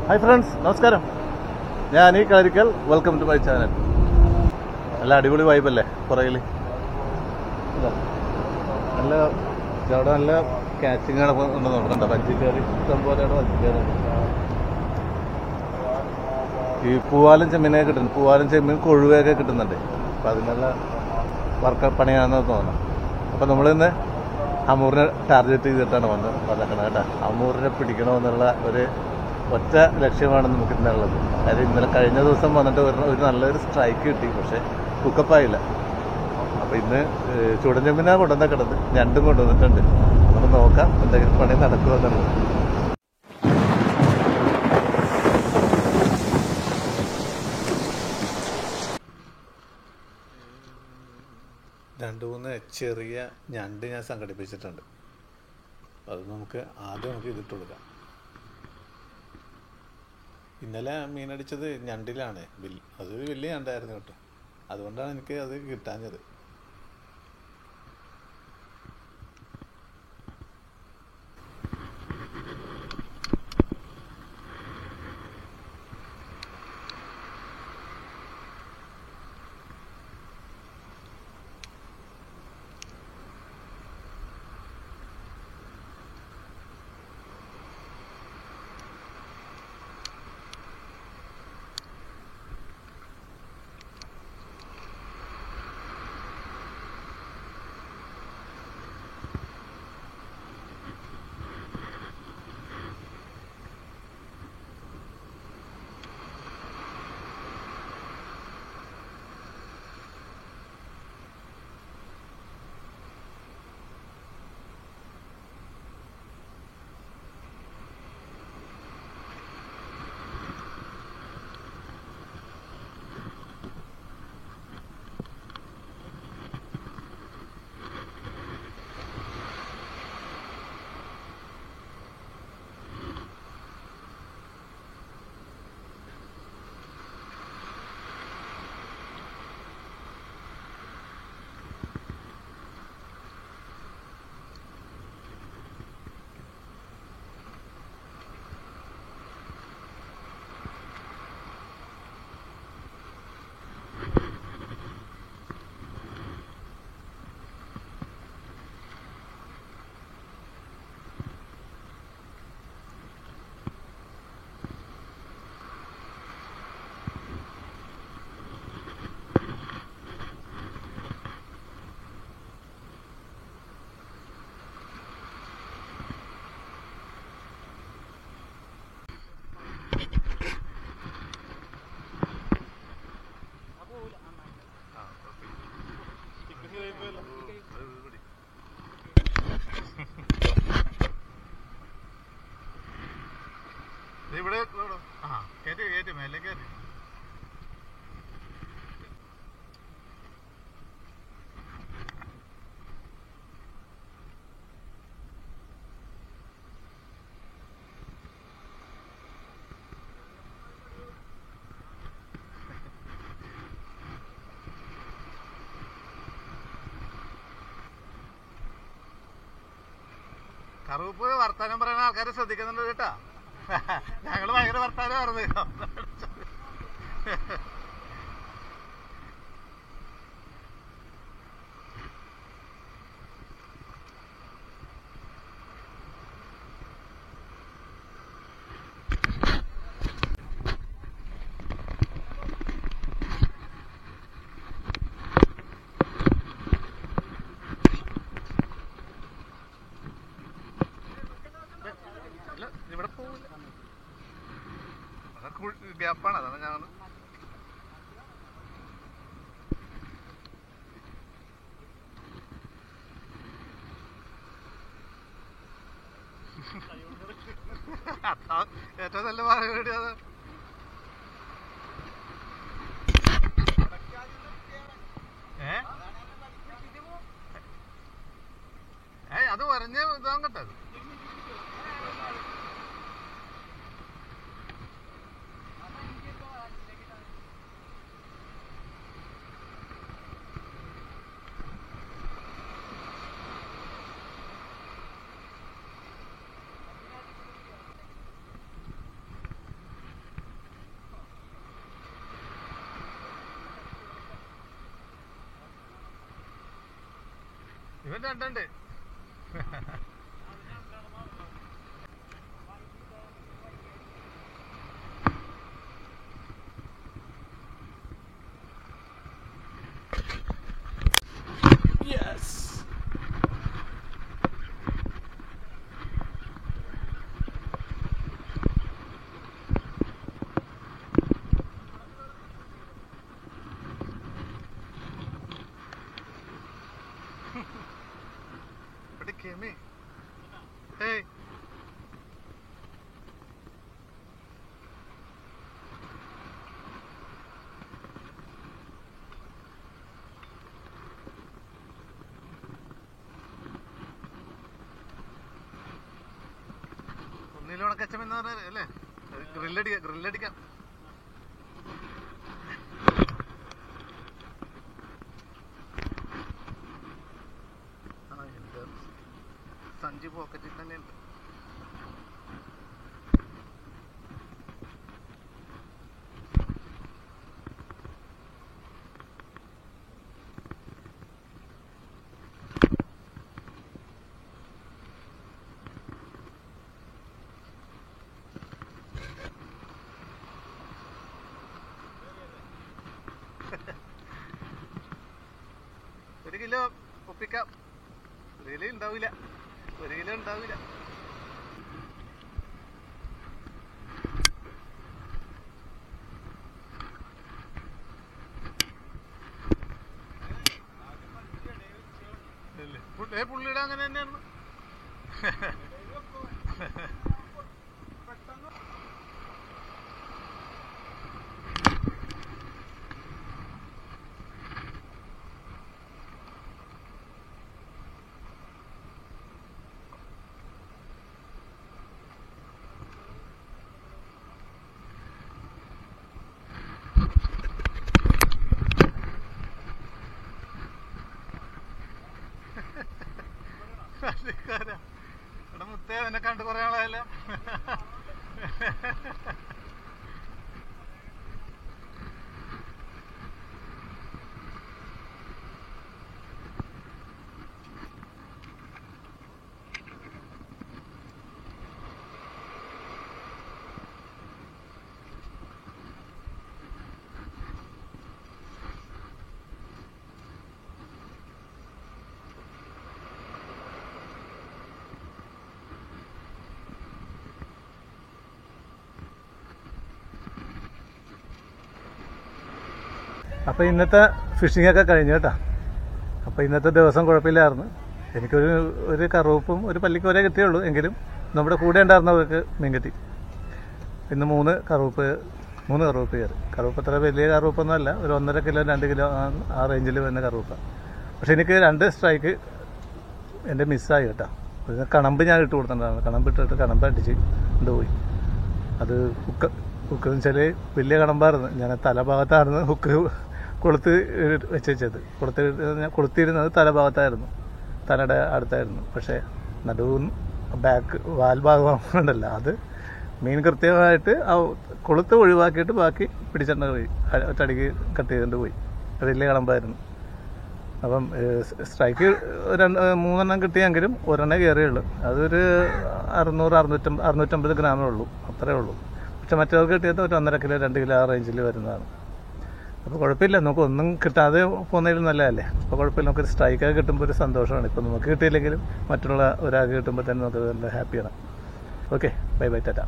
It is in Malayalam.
ഹായ് ഫ്രണ്ട്സ്, നമസ്കാരം. ഞാൻ ഈ Kalarikkal. Welcome to my channel. നല്ല അടിപൊളി വൈബല്ലേ പുറകിൽ? നല്ല അവിടെ നല്ല കാച്ചിങ്ങാണ് ഉണ്ടെന്ന് നോക്കണ്ട. പഞ്ചിക്കറി ഇഷ്ടം പോലെയാണ്. പഞ്ചിക്കറി ഈ പൂവാലും ചെമ്മീനൊക്കെ കിട്ടുന്നുണ്ട്. പൂവാലും ചെമ്മീൻ കൊഴുവയൊക്കെ കിട്ടുന്നുണ്ട്. അപ്പം അതിനുള്ള പണിയാണെന്ന് തോന്നണം. അപ്പം നമ്മളിന്ന് അമൂറിനെ ടാർഗറ്റ് ചെയ്തിട്ടാണ് വന്നേക്കണം കേട്ടോ. അമൂറിനെ പിടിക്കണമെന്നുള്ള ഒരു ഒറ്റ ലക്ഷ്യമാണ് നമുക്ക് ഇന്നുള്ളത്. അതായത് ഇന്നലെ കഴിഞ്ഞ ദിവസം വന്നിട്ട് ഒരു നല്ലൊരു സ്ട്രൈക്ക് കിട്ടി, പക്ഷെ കുക്കപ്പായില്ല. അപ്പം ഇന്ന് ചുടൻ ചെമ്മീനാ കിടന്ന് ഞണ്ടും കൊണ്ടുവന്നിട്ടുണ്ട്. നമുക്ക് നോക്കാം എന്തെങ്കിലും പണി നടക്കുമെന്നുള്ളത്. രണ്ട് മൂന്ന് ചെറിയ ഞണ്ട് ഞാൻ സംഘടിപ്പിച്ചിട്ടുണ്ട്. അത് നമുക്ക് ഇതിട്ട് കൊടുക്കാം. ഇന്നലെ മീനടിച്ചത് ഞണ്ടിലാണ്. അത് വലിയ ഞണ്ടായിരുന്നു കേട്ടോ. അതുകൊണ്ടാണ് എനിക്ക് അത് കിട്ടാഞ്ഞത്. ഇവിടെ കയറ്റി മേലെ കയറ്റി. കറുപ്പ് വർത്താനം പറയുന്ന ആൾക്കാരെ ശ്രദ്ധിക്കുന്നുണ്ട് കേട്ടാ. ഞങ്ങള് ഭയങ്കര വർത്താനം പറഞ്ഞു. ഇവിടെ പോവില്ല, അതൊക്കെ ഗ്യാപ്പാണ്. അതാണ് ഞാൻ ഏറ്റവും നല്ല പരിപാടി. അത് അത് വരഞ്ഞ് ഇതാകട്ടെ. ഇവൻ രണ്ടുണ്ട്. Kimmy. Hey. ഒന്നിലോടെ കച്ചമെന്ന് പറഞ്ഞാൽ അല്ലേ, ഗ്രില്ലടിക്കാം. സഞ്ചി പോക്കറ്റിൽ തന്നെ ഉണ്ട്. ഒരു കിലോ ഒപ്പിക്കാം. ഒരു കിലോ ഉണ്ടാവില്ല. പുള്ളിയുടെ അങ്ങനെ തന്നെയാണ്. ഇവിടെ മുത്തേ എന്നെ കണ്ട് കുറെ ആളായല്ലോ. അപ്പോൾ ഇന്നത്തെ ഫിഷിങ്ങൊക്കെ കഴിഞ്ഞു കേട്ടോ. അപ്പോൾ ഇന്നത്തെ ദിവസം കുഴപ്പമില്ലായിരുന്നു. ഒരു കറുപ്പും ഒരു പല്ലിക്കോരേ കിട്ടിയുള്ളൂ. എങ്കിലും നമ്മുടെ കൂടെ ഉണ്ടായിരുന്നവർക്ക് മീൻ കിട്ടി. ഇന്ന് 3 കറുപ്പ് കയറി. കറുപ്പ് അത്ര വലിയ കറുപ്പൊന്നും അല്ല, ഒരു 1.5 കിലോ 2 കിലോ ആ റേഞ്ചിൽ വരുന്ന കറുപ്പാണ്. പക്ഷെ എനിക്ക് 2 സ്ട്രൈക്ക് എൻ്റെ മിസ്സായി കേട്ടോ. കണമ്പ് ഞാൻ ഇട്ട് കൊടുത്തിട്ടുണ്ടായിരുന്നു. കണമ്പ് അടിച്ച് കൊണ്ടുപോയി. അത് ഹുക്കെന്ന് വെച്ചാൽ വലിയ കണമ്പായിരുന്നു. ഞാൻ തലഭാഗത്തായിരുന്നു ഹുക്ക് കൊളുത്ത് വെച്ചത്. കൊളുത്തിരുന്നത് തലഭാഗത്തായിരുന്നു, തലയുടെ അടുത്തായിരുന്നു. പക്ഷേ നടുവും ബാക്ക് വാൽ ഭാഗമുണ്ടല്ല, അത് മീൻ കൃത്യമായിട്ട് ആ കൊളുത്ത് ഒഴിവാക്കിയിട്ട് ബാക്കി പിടിച്ചിട്ട് പോയി. ഒറ്റടിക്ക് കട്ട് ചെയ്തുകൊണ്ട് പോയി. വലിയ കണമ്പായിരുന്നു. അപ്പം സ്ട്രൈക്ക് 3 കിട്ടിയെങ്കിലും 1 കയറിയുള്ളൂ. അതൊരു 650 ഗ്രാമേ ഉള്ളൂ, അത്രേ ഉള്ളൂ. പക്ഷെ മറ്റവർക്ക് കിട്ടിയത് ഒരു 1.5 കിലോ 2 കിലോ ആ റേഞ്ചിൽ വരുന്നതാണ്. അപ്പോൾ കുഴപ്പമില്ല, നമുക്ക് ഒന്നും കിട്ടാതെ പോകുന്നതിലും നല്ലതല്ലേ. അപ്പോൾ കുഴപ്പമില്ല, നമുക്കൊരു സ്ട്രൈക്കൊക്കെ കിട്ടുമ്പോൾ ഒരു സന്തോഷമാണ്. ഇപ്പോൾ നമുക്ക് കിട്ടിയില്ലെങ്കിലും മറ്റുള്ള ഒരാൾക്ക് കിട്ടുമ്പോൾ തന്നെ നമുക്ക് നല്ല ഹാപ്പിയാണ്. Okay, bye Tata.